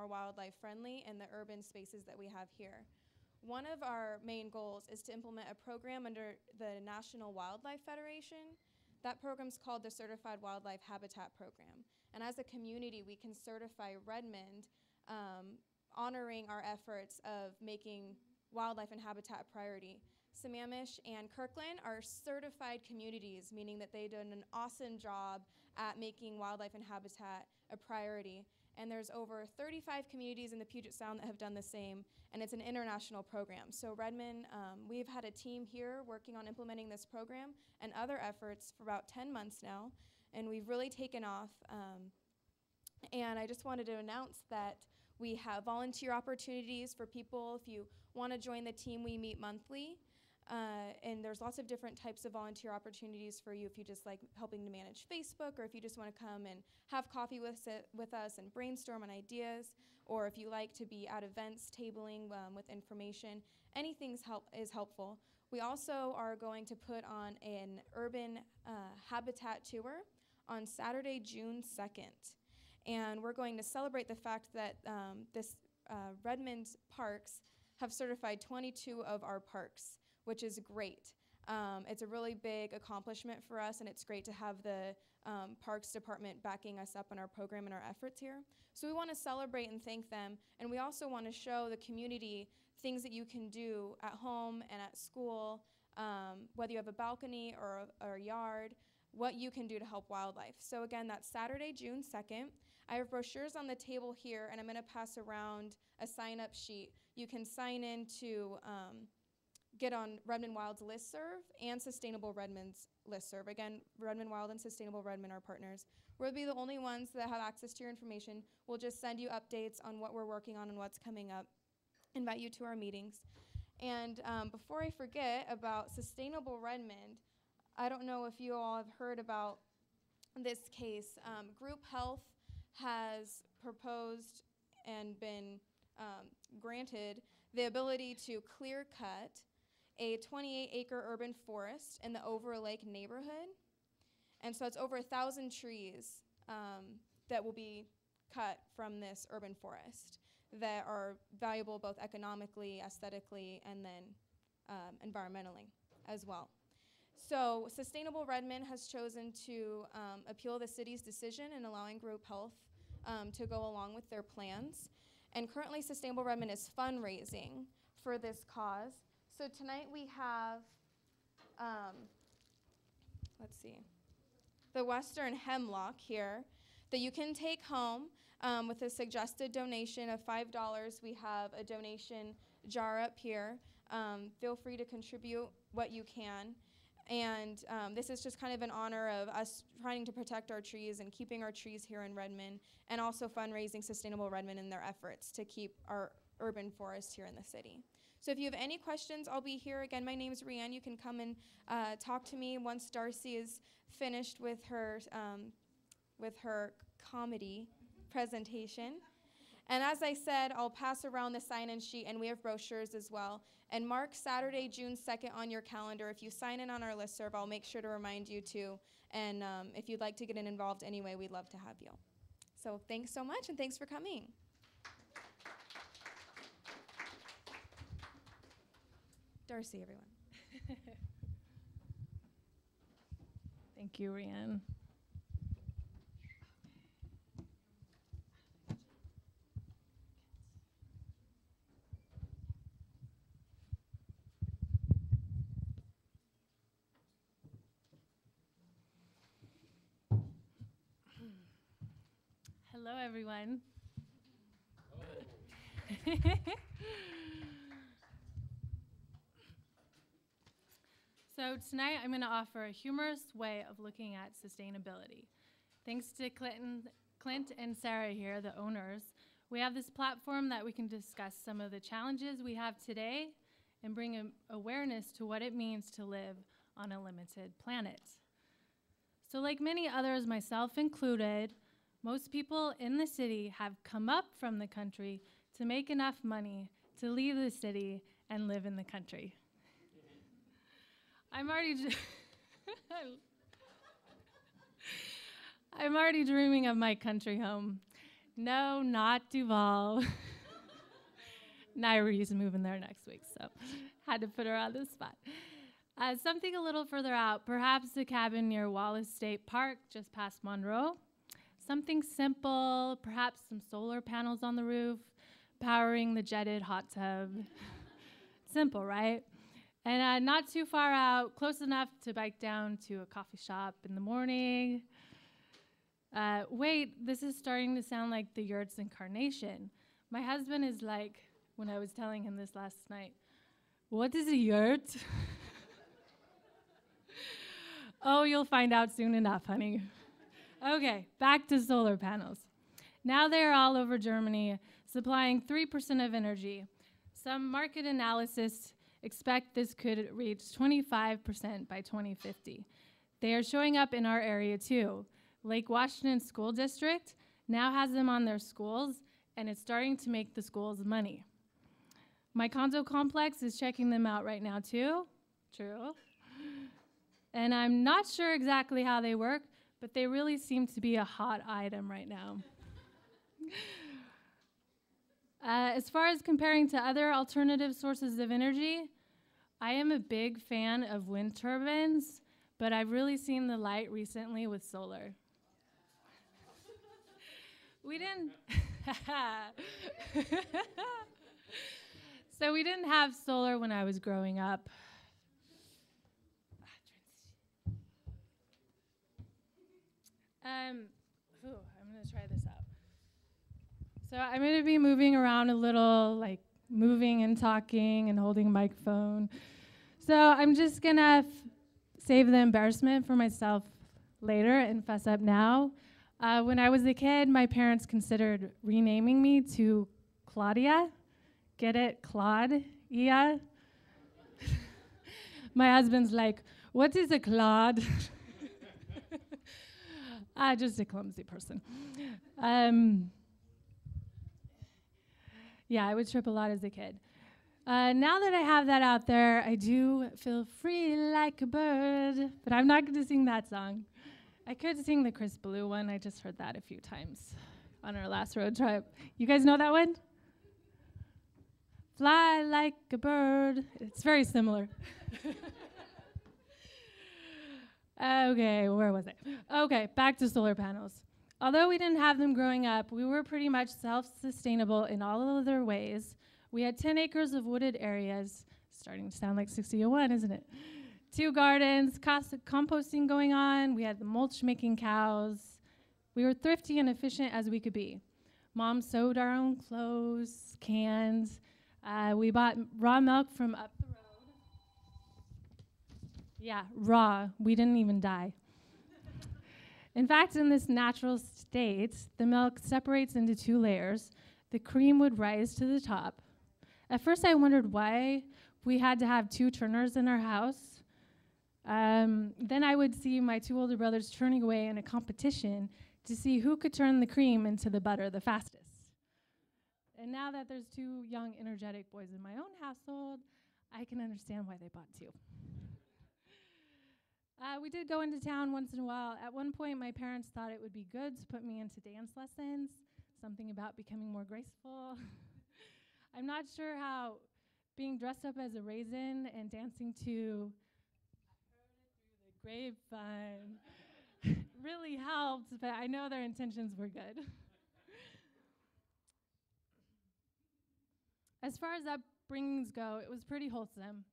more wildlife friendly in the urban spaces that we have here. One of our main goals is to implement a program under the National Wildlife Federation. That program's called the Certified Wildlife Habitat Program. And as a community, we can certify Redmond, honoring our efforts of making wildlife and habitat a priority. Sammamish and Kirkland are certified communities, meaning that they've done an awesome job at making wildlife and habitat a priority. And there's over 35 communities in the Puget Sound that have done the same, and it's an international program. So Redmond, we've had a team here working on implementing this program and other efforts for about 10 months now, and we've really taken off. And I just wanted to announce that we have volunteer opportunities for people. If you want to join the team, we meet monthly. And there's lots of different types of volunteer opportunities for you if you just like helping to manage Facebook, or if you just want to come and have coffee with us and brainstorm on ideas, or if you like to be at events tabling with information. Anything is helpful. We also are going to put on an urban habitat tour on Saturday, June 2nd. And we're going to celebrate the fact that Redmond parks have certified 22 of our parks, which is great. It's a really big accomplishment for us, and it's great to have the Parks Department backing us up in our program and our efforts here. So we want to celebrate and thank them, and we also want to show the community things that you can do at home and at school, whether you have a balcony or a yard, what you can do to help wildlife. So again, that's Saturday, June 2nd. I have brochures on the table here, and I'm going to pass around a sign-up sheet. You can sign in to get on Redmond Wild's listserv and Sustainable Redmond's listserv. Again, Redmond Wild and Sustainable Redmond are partners. We'll be the only ones that have access to your information. We'll just send you updates on what we're working on and what's coming up, invite you to our meetings. And before I forget about Sustainable Redmond, I don't know if you all have heard about this case. Group Health has proposed and been granted the ability to clear cut a 28-acre urban forest in the Overlake neighborhood. And so it's over 1,000 trees that will be cut from this urban forest that are valuable both economically, aesthetically, and then environmentally as well. So Sustainable Redmond has chosen to appeal the city's decision in allowing Group Health to go along with their plans. And currently Sustainable Redmond is fundraising for this cause. So tonight we have, let's see, the Western Hemlock here that you can take home with a suggested donation of $5. We have a donation jar up here. Feel free to contribute what you can. And this is just kind of in honor of us trying to protect our trees and keeping our trees here in Redmond, and also fundraising Sustainable Redmond in their efforts to keep our urban forest here in the city. So if you have any questions, I'll be here. Again, my name's Rianne. You can come and talk to me once Darcy is finished with her comedy presentation. And as I said, I'll pass around the sign-in sheet, and we have brochures as well. And mark Saturday, June 2nd on your calendar. If you sign in on our listserv, I'll make sure to remind you to. And if you'd like to get involved anyway, we'd love to have you. So thanks so much, and thanks for coming. Darcy, everyone. Thank you, Rianne. Hello, everyone. So tonight I'm going to offer a humorous way of looking at sustainability. Thanks to Clint and Sarah here, the owners, we have this platform that we can discuss some of the challenges we have today and bring awareness to what it means to live on a limited planet. So like many others, myself included, most people in the city have come up from the country to make enough money to leave the city and live in the country. I'm already dreaming of my country home. No, not Duval. Nyrie's moving there next week, so had to put her on the spot. Something a little further out, perhaps a cabin near Wallace State Park, just past Monroe. Something simple, perhaps some solar panels on the roof, powering the jetted hot tub. Simple, right? And not too far out, close enough to bike down to a coffee shop in the morning. Wait, this is starting to sound like the yurt's incarnation. My husband is like, when I was telling him this last night, what is a yurt? Oh, you'll find out soon enough, honey. Okay, back to solar panels. Now they're all over Germany, supplying 3% of energy. Some market analysis expect this could reach 25% by 2050. They are showing up in our area too. Lake Washington School District now has them on their schools, and it's starting to make the schools money. My condo complex is checking them out right now too. True. And I'm not sure exactly how they work, but they really seem to be a hot item right now. As far as comparing to other alternative sources of energy, I am a big fan of wind turbines, but I've really seen the light recently with solar. We didn't. So we didn't have solar when I was growing up. I'm going to try this out. So I'm going to be moving around a little, like moving and talking and holding a microphone. So I'm just going to save the embarrassment for myself later and fess up now. When I was a kid, my parents considered renaming me to Claudia. Get it? Claude? Yeah. My husband's like, what is a Claude? Just a clumsy person. Yeah, I would trip a lot as a kid. Now that I have that out there, I do feel free like a bird, but I'm not going to sing that song. I could sing the Chris Blue one. I just heard that a few times on our last road trip. You guys know that one? Fly like a bird. It's very similar. Okay, where was I? Okay, back to solar panels. Although we didn't have them growing up, we were pretty much self-sustainable in all other ways. We had 10 acres of wooded areas, starting to sound like 6001, isn't it? 2 gardens, composting going on. We had the mulch-making cows. We were thrifty and efficient as we could be. Mom sewed our own clothes, cans. We bought raw milk from up the road. Yeah, raw. We didn't even die. In fact, in this natural state, the milk separates into 2 layers. The cream would rise to the top. At first, I wondered why we had to have 2 churners in our house. Then I would see my 2 older brothers churning away in a competition to see who could turn the cream into the butter the fastest. And now that there's 2 young, energetic boys in my own household, I can understand why they bought 2. We did go into town once in a while. At one point, my parents thought it would be good to put me into dance lessons, something about becoming more graceful. I'm not sure how being dressed up as a raisin and dancing to I Heard It Through the Grapevine really helped, but I know their intentions were good. As far as upbringings go, it was pretty wholesome.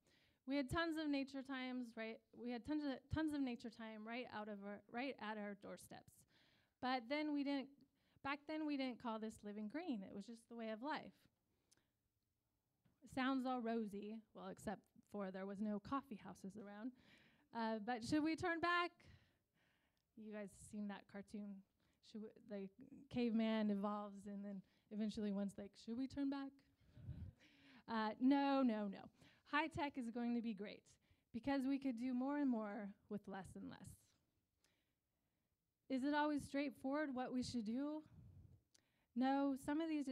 We had tons of nature times, right? We had tons of nature time right at our doorsteps. But then back then we didn't call this living green. It was just the way of life. It sounds all rosy, well, except for there was no coffee houses around. But should we turn back? You guys seen that cartoon? The caveman evolves, and then eventually one's like, should we turn back? No. High tech is going to be great because we could do more and more with less and less. Is it always straightforward what we should do? No, some of these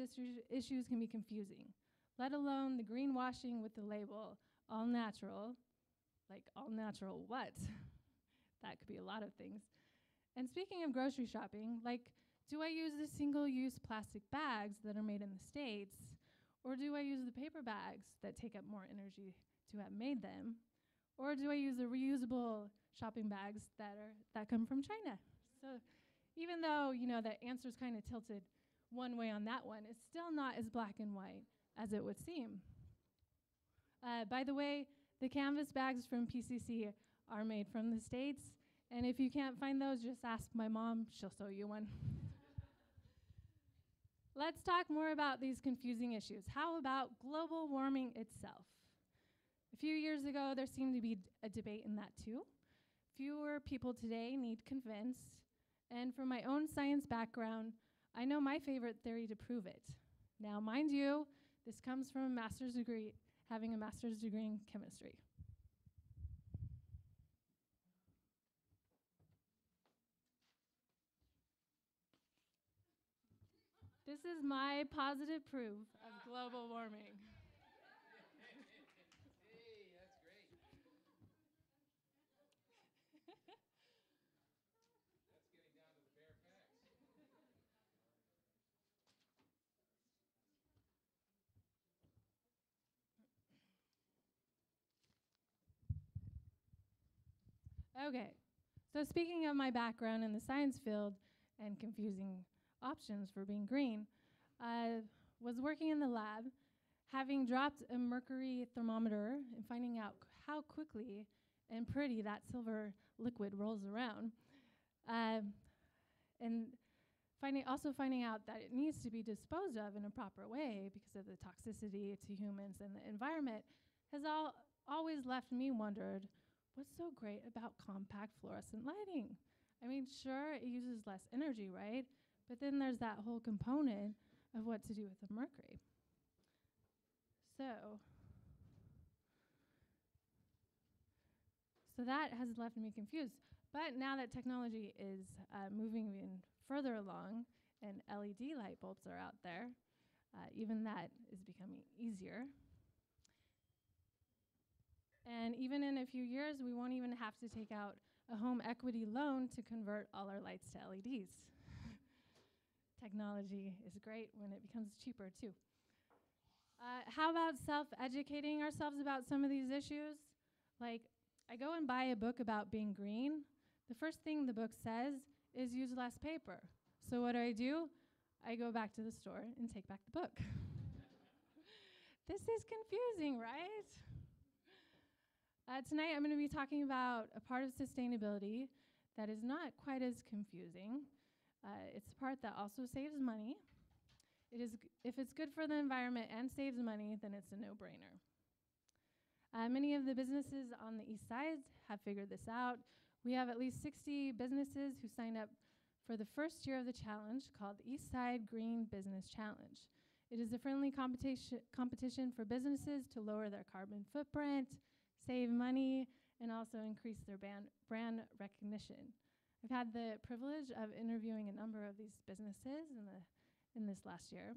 issues can be confusing, let alone the greenwashing with the label all natural. Like, all natural what? That could be a lot of things. And speaking of grocery shopping, like, Do I use the single-use plastic bags that are made in the States, or do I use the paper bags that take up more energy to have made them? Or do I use the reusable shopping bags that come from China? So even though, the answer's kind of tilted one way on that one, it's still not as black and white as it would seem. By the way, the canvas bags from PCC are made from the States, and if you can't find those, just ask my mom, she'll sew you one. Let's talk more about these confusing issues. How about global warming itself? A few years ago, there seemed to be a debate in that too. Fewer people today need convinced, and from my own science background, I know my favorite theory to prove it. Now, mind you, this comes from having a master's degree in chemistry. This is my positive proof of global warming. Hey, that's great. That's getting down to the bare facts. Okay, so speaking of my background in the science field and confusing options for being green, I was working in the lab, having dropped a mercury thermometer and finding out how quickly and pretty that silver liquid rolls around. And finding out that it needs to be disposed of in a proper way because of the toxicity to humans and the environment has always left me wondered, what's so great about compact fluorescent lighting? I mean, sure, it uses less energy, right? But then there's that whole component of what to do with the mercury. So that has left me confused. But now that technology is moving in further along and LED light bulbs are out there, even that is becoming easier. And even in a few years, we won't even have to take out a home equity loan to convert all our lights to LEDs. Technology is great when it becomes cheaper too. How about self-educating ourselves about some of these issues? Like, I go and buy a book about being green. The first thing the book says is use less paper. So what do? I go back to the store and take back the book. This is confusing, right? Tonight I'm going to be talking about a part of sustainability that is not quite as confusing. It's a part that also saves money. If it's good for the environment and saves money, then it's a no-brainer. Many of the businesses on the Eastside have figured this out. We have at least 60 businesses who signed up for the first year of the challenge called the Eastside Green Business Challenge. It is a friendly competition for businesses to lower their carbon footprint, save money, and also increase their brand recognition. I've had the privilege of interviewing a number of these businesses in this last year.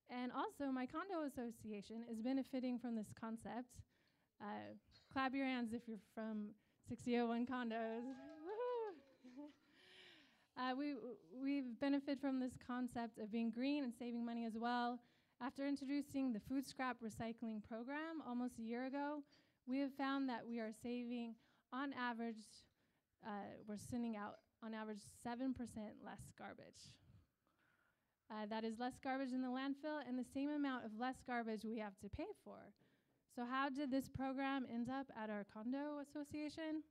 And also, my condo association is benefiting from this concept. Clap your hands if you're from 6001 condos. We've benefited from this concept of being green and saving money as well. After introducing the food scrap recycling program almost a year ago, we have found that we are saving, on average, we're sending out, on average, 7% less garbage. That is less garbage in the landfill and the same amount of less garbage we have to pay for. So how did this program end up at our condo association?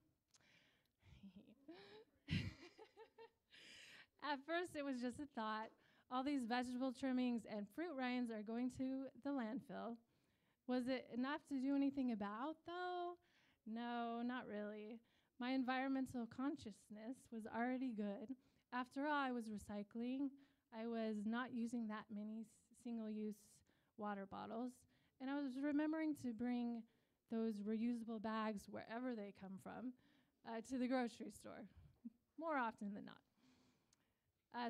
At first, it was just a thought. All these vegetable trimmings and fruit rinds are going to the landfill. Was it enough to do anything about, though? No, not really. My environmental consciousness was already good. After all, I was recycling. I was not using that many single-use water bottles. And I was remembering to bring those reusable bags, wherever they come from, to the grocery store, more often than not.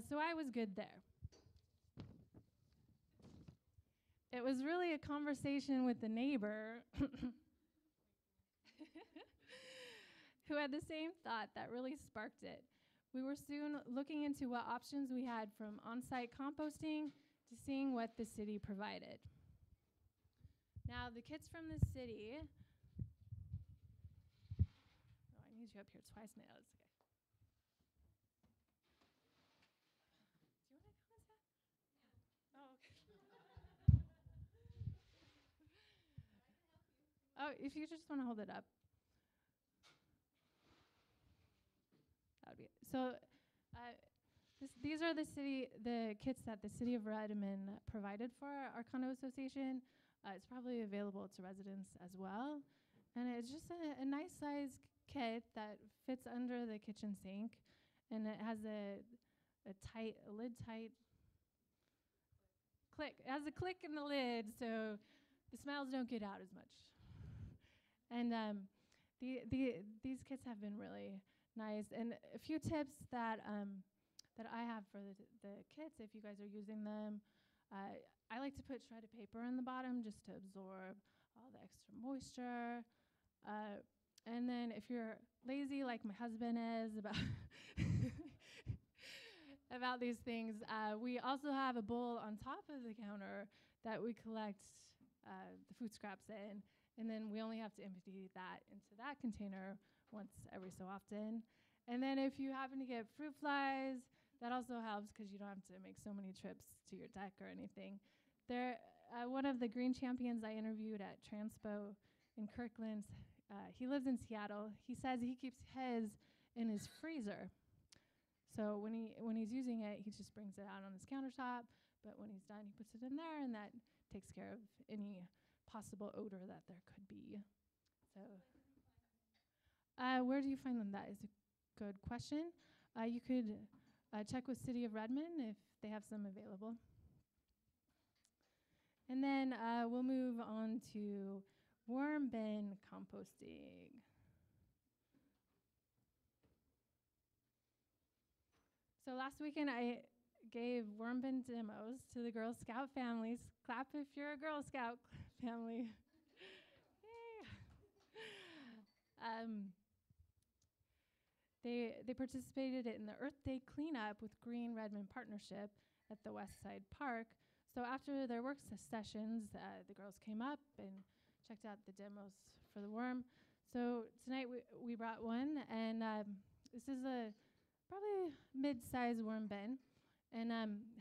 So I was good there. It was really a conversation with the neighbor who had the same thought that really sparked it. We were soon looking into what options we had from on-site composting to seeing what the city provided. Now, the kits from the city, I need you up here twice now, that's okay. Do you want to come inside? Oh, okay. Oh, if you just want to hold it up. That would be it. So, these are the kits that the city of Redmond provided for our condo association. It's probably available to residents as well. And it's just a nice size kit that fits under the kitchen sink. And it has a lid tight click. It has a click in the lid so the smells don't get out as much. And these kits have been really nice. And a few tips that I have for the kits, if you guys are using them, I like to put shredded paper in the bottom just to absorb all the extra moisture. And then if you're lazy like my husband is about these things, we also have a bowl on top of the counter that we collect the food scraps in. And then we only have to empty that into that container once every so often. And then if you happen to get fruit flies, that also helps because you don't have to make so many trips to your deck or anything. One of the green champions I interviewed at Transpo in Kirkland, he lives in Seattle. He says he keeps his in his freezer. So when he's using it, he just brings it out on his countertop. But when he's done, he puts it in there, and that takes care of any possible odor that there could be. So, where do you find them? That is a good question. You could check with City of Redmond if they have some available. And then we'll move on to worm bin composting. So last weekend I gave worm bin demos to the Girl Scout families. Clap if you're a Girl Scout family. They participated in the Earth Day cleanup with Green Redmond Partnership at the Westside Park. So after their work sessions, the girls came up and checked out the demos for the worm. So tonight we brought one, and this is a probably mid-size worm bin. And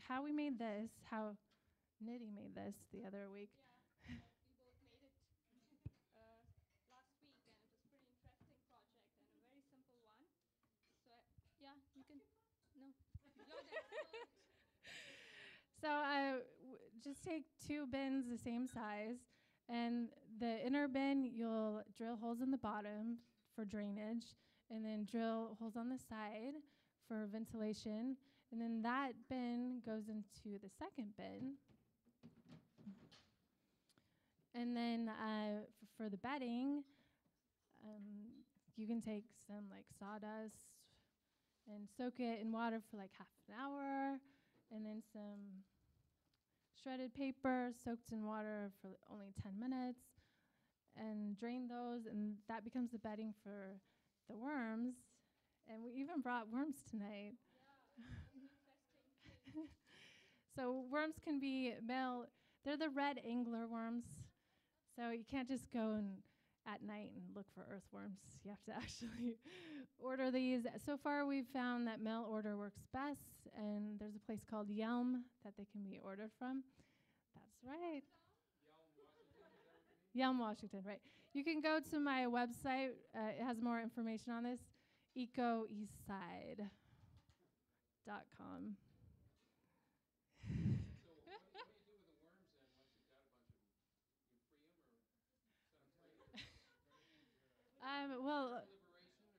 how we made this, how Nitty made this the other week. Yeah, we both made it last week, and it was a pretty interesting project and a very simple one. So yeah, you can. No, you're the expert. So just take 2 bins the same size, and the inner bin you'll drill holes in the bottom for drainage, and then drill holes on the side for ventilation, and then that bin goes into the second bin. And then for the bedding, you can take some like sawdust and soak it in water for like half an hour, and then some shredded paper soaked in water for only 10 minutes, and drain those, and that becomes the bedding for the worms. And we even brought worms tonight. Yeah, interesting. So worms can be male. They're the red angler worms. So you can't just go at night and look for earthworms. You have to actually order these. So far, we've found that mail order works best, and there's a place called Yelm that they can be ordered from. That's right. Yelm, Washington, right. You can go to my website. It has more information on this, ecoeastside.com. Well,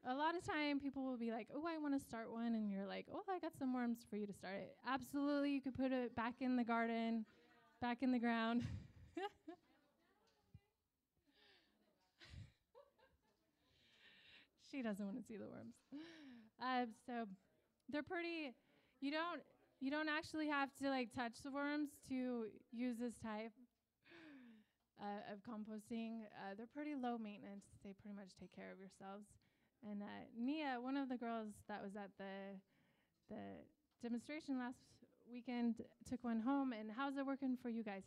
a lot of time people will be like, oh, I want to start one. And you're like, oh, I got some worms for you to start it. Absolutely. You could put it back in the garden, back in the ground. She doesn't want to see the worms. So they're pretty, you don't actually have to like touch the worms to use this type of composting. They're pretty low maintenance. They pretty much take care of yourselves. And Nia, one of the girls that was at the demonstration last weekend, took one home. And how's it working for you guys?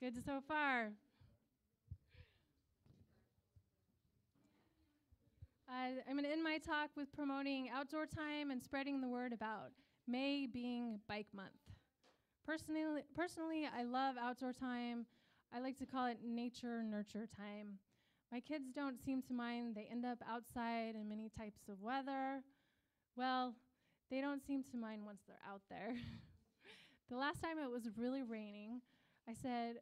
Good so far. I'm going to end my talk with promoting outdoor time and spreading the word about May being Bike Month. Personally, I love outdoor time. I like to call it nature nurture time. My kids don't seem to mind. They end up outside in many types of weather. Well, they don't seem to mind once they're out there. The last time it was really raining, I said,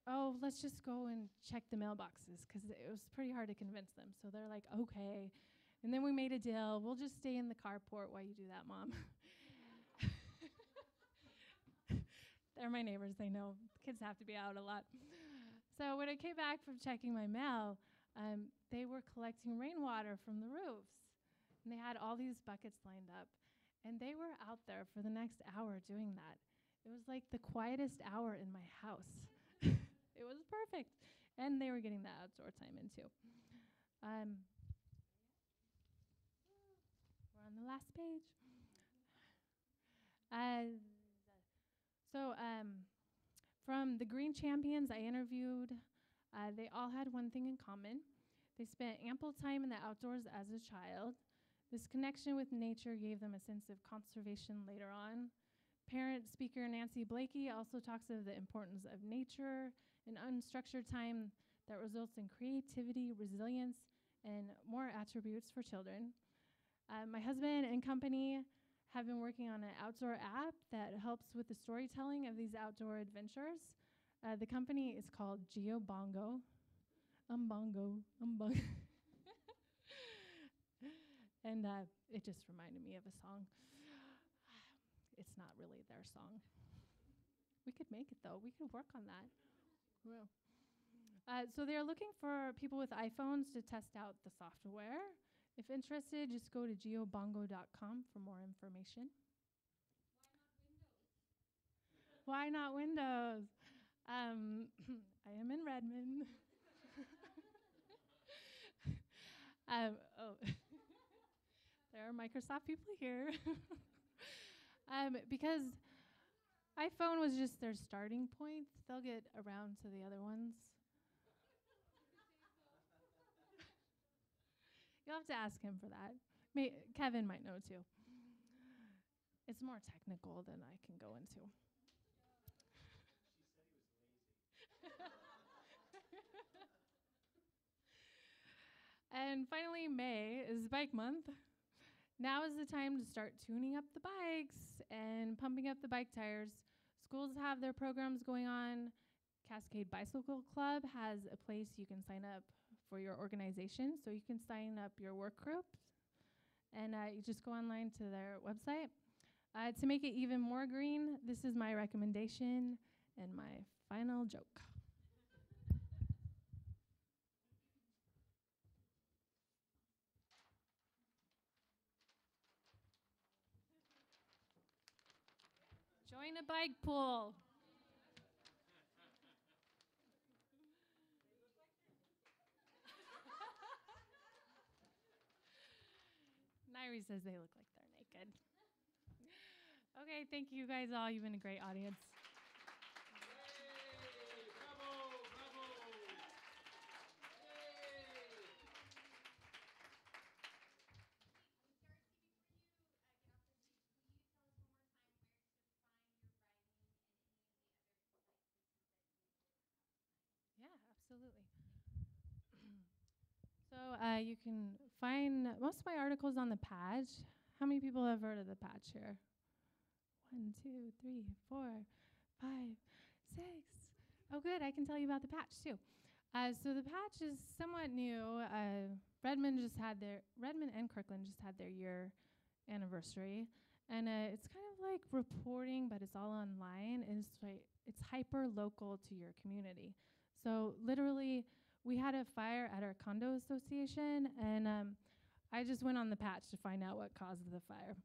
oh, let's just go and check the mailboxes, because it was pretty hard to convince them. So they're like, okay. And then we made a deal. We'll just stay in the carport while you do that, Mom. They're my neighbors. They know kids have to be out a lot. So when I came back from checking my mail, they were collecting rainwater from the roofs. And they had all these buckets lined up. And they were out there for the next hour doing that. It was like the quietest hour in my house. It was perfect. And they were getting that outdoor time in too. We're on the last page. From the Green Champions I interviewed, they all had one thing in common. They spent ample time in the outdoors as a child. This connection with nature gave them a sense of conservation later on. Parent speaker Nancy Blakey also talks of the importance of nature and unstructured time that results in creativity, resilience, and more attributes for children. My husband and company have been working on an outdoor app that helps with the storytelling of these outdoor adventures. The company is called GeoBongo. Umbongo. And it just reminded me of a song. It's not really their song. We could make it, though. We could work on that. Well. So they're looking for people with iPhones to test out the software. If interested, just go to geobongo.com for more information. Why not Windows? I am in Redmond. There are Microsoft people here. Because iPhone was just their starting point. They'll get around to the other ones. You'll have to ask him for that. Kevin might know too. It's more technical than I can go into. And finally, May is Bike Month. Now is the time to start tuning up the bikes and pumping up the bike tires. Schools have their programs going on. Cascade Bicycle Club has a place you can sign up for your organization, so you can sign up your work groups, and you just go online to their website. To make it even more green, this is my recommendation and my final joke. Join a bike pool. Nairi says they look like they're naked. Okay, thank you guys all. You've been a great audience. Hey, bravo, bravo. Hey. Yeah, absolutely. So you can find most of my articles on the patch. How many people have heard of the patch here? 1, 2, 3, 4, 5, 6. Oh, good. I can tell you about the patch too. So the patch is somewhat new. Redmond and Kirkland just had their year anniversary, and it's kind of like reporting, but it's all online. And it's hyper local to your community. So literally, we had a fire at our condo association, and I just went on the patch to find out what caused the fire.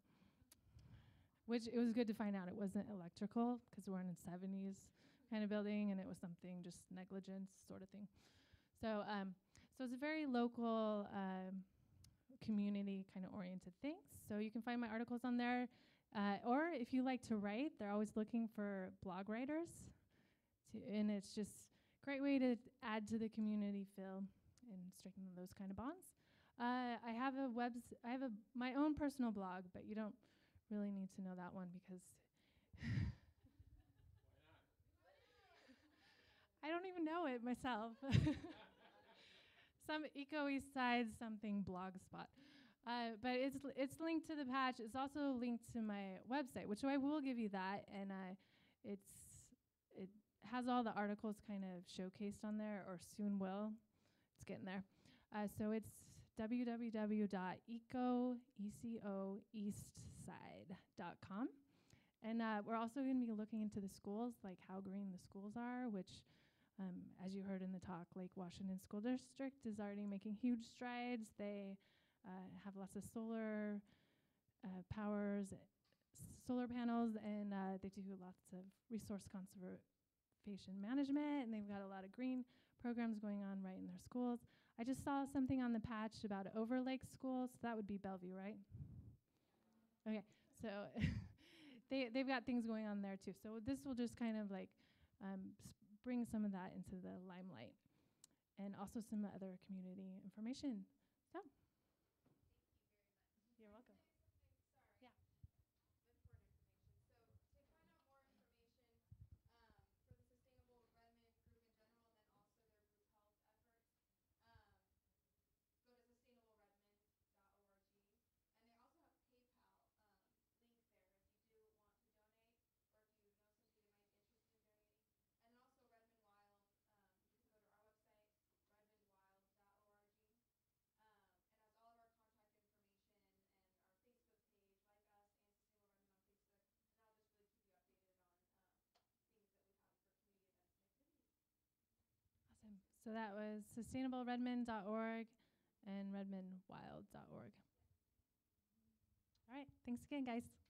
Which it was good to find out it wasn't electrical, because we're in a 70s kind of building, and it was something just negligence sort of thing. So it's a very local community kind of oriented things. So you can find my articles on there. Or if you like to write, they're always looking for blog writers. And it's just a great way to add to the community feel and strengthen those kind of bonds. I have my own personal blog, but you don't really need to know that one because I don't even know it myself. Some Eco Eastside something blogspot. But it's linked to the patch. It's also linked to my website, which I will give you that, and it has all the articles kind of showcased on there, or soon will. It's getting there. So it's www.ecoeastside.com. And we're also going to be looking into the schools, like how green the schools are, which, as you heard in the talk, Lake Washington School District is already making huge strides. They have lots of solar solar panels, and they do lots of resource conservation management, and they've got a lot of green programs going on right in their schools. I just saw something on the patch about Overlake schools. So that would be Bellevue, right? Okay, so they've got things going on there too. So this will just kind of like bring some of that into the limelight, and also some other community information. So, you're welcome. Yeah. Awesome. So that was sustainableredmond.org and redmondwild.org. All right. Thanks again, guys.